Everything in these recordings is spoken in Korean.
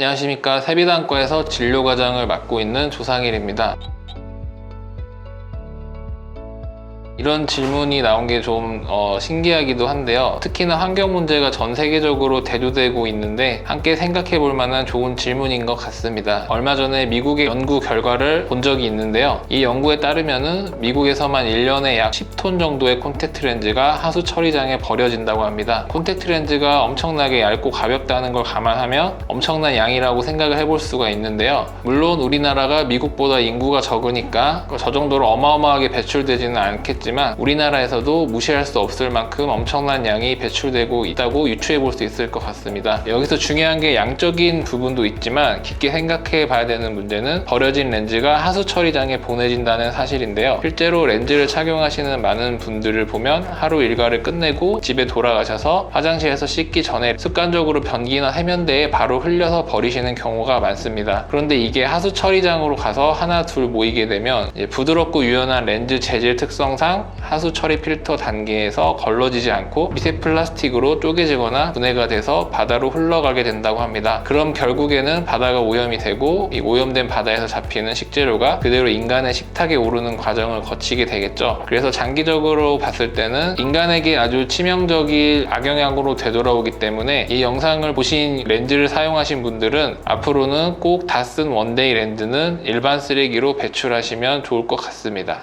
안녕하십니까. 세비단과에서 진료과장을 맡고 있는 조상일입니다. 이런 질문이 나온 게 좀 신기하기도 한데요. 특히나 환경 문제가 전 세계적으로 대두되고 있는데 함께 생각해 볼 만한 좋은 질문인 것 같습니다. 얼마 전에 미국의 연구 결과를 본 적이 있는데요. 이 연구에 따르면은 미국에서만 1년에 약 10톤 정도의 콘택트 렌즈가 하수 처리장에 버려진다고 합니다. 콘택트 렌즈가 엄청나게 얇고 가볍다는 걸 감안하면 엄청난 양이라고 생각을 해볼 수가 있는데요. 물론 우리나라가 미국보다 인구가 적으니까 저 정도로 어마어마하게 배출되지는 않겠지만 우리나라에서도 무시할 수 없을 만큼 엄청난 양이 배출되고 있다고 유추해 볼 수 있을 것 같습니다. 여기서 중요한 게 양적인 부분도 있지만 깊게 생각해 봐야 되는 문제는 버려진 렌즈가 하수 처리장에 보내진다는 사실인데요. 실제로 렌즈를 착용하시는 많은 분들을 보면 하루 일과를 끝내고 집에 돌아가셔서 화장실에서 씻기 전에 습관적으로 변기나 세면대에 바로 흘려서 버리시는 경우가 많습니다. 그런데 이게 하수 처리장으로 가서 하나 둘 모이게 되면 부드럽고 유연한 렌즈 재질 특성상 하수 처리 필터 단계에서 걸러지지 않고 미세 플라스틱으로 쪼개지거나 분해가 돼서 바다로 흘러가게 된다고 합니다. 그럼 결국에는 바다가 오염이 되고 이 오염된 바다에서 잡히는 식재료가 그대로 인간의 식탁에 오르는 과정을 거치게 되겠죠. 그래서 장기적으로 봤을 때는 인간에게 아주 치명적인 악영향으로 되돌아오기 때문에 이 영상을 보신 렌즈를 사용하신 분들은 앞으로는 꼭 다 쓴 원데이 렌즈는 일반 쓰레기로 배출하시면 좋을 것 같습니다.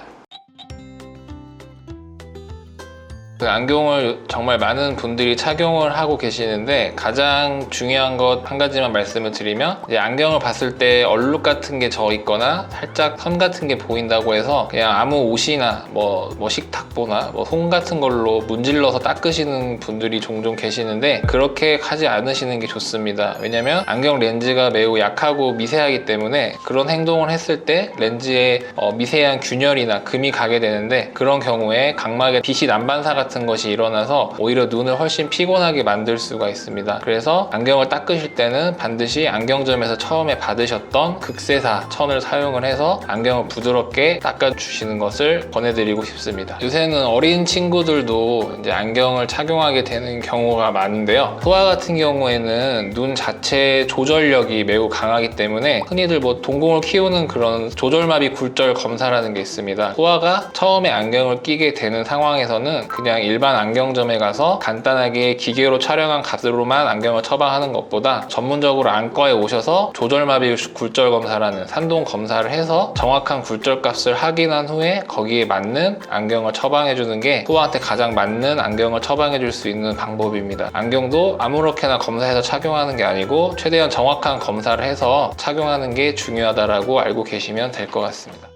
안경을 정말 많은 분들이 착용을 하고 계시는데 가장 중요한 것 한 가지만 말씀을 드리면 이제 안경을 봤을 때 얼룩 같은 게 져 있거나 살짝 선 같은 게 보인다고 해서 그냥 아무 옷이나 뭐 식탁보나 솜 같은 걸로 문질러서 닦으시는 분들이 종종 계시는데 그렇게 하지 않으시는 게 좋습니다. 왜냐면 안경 렌즈가 매우 약하고 미세하기 때문에 그런 행동을 했을 때 렌즈에 미세한 균열이나 금이 가게 되는데 그런 경우에 각막에 빛이 난반사 같은 것이 일어나서 오히려 눈을 훨씬 피곤하게 만들 수가 있습니다. 그래서 안경을 닦으실 때는 반드시 안경점에서 처음에 받으셨던 극세사 천을 사용을 해서 안경을 부드럽게 닦아주시는 것을 권해드리고 싶습니다. 요새는 어린 친구들도 이제 안경을 착용하게 되는 경우가 많은데요. 소아 같은 경우에는 눈 자체 조절력이 매우 강하기 때문에 흔히들 동공을 키우는 그런 조절마비 굴절 검사라는 게 있습니다. 소아가 처음에 안경을 끼게 되는 상황에서는 그냥 일반 안경점에 가서 간단하게 기계로 촬영한 값으로만 안경을 처방하는 것보다 전문적으로 안과에 오셔서 조절마비 굴절 검사라는 산동 검사를 해서 정확한 굴절 값을 확인한 후에 거기에 맞는 안경을 처방해 주는 게 소아한테 가장 맞는 안경을 처방해 줄 수 있는 방법입니다. 안경도 아무렇게나 검사해서 착용하는 게 아니고 최대한 정확한 검사를 해서 착용하는 게 중요하다고 알고 계시면 될 것 같습니다.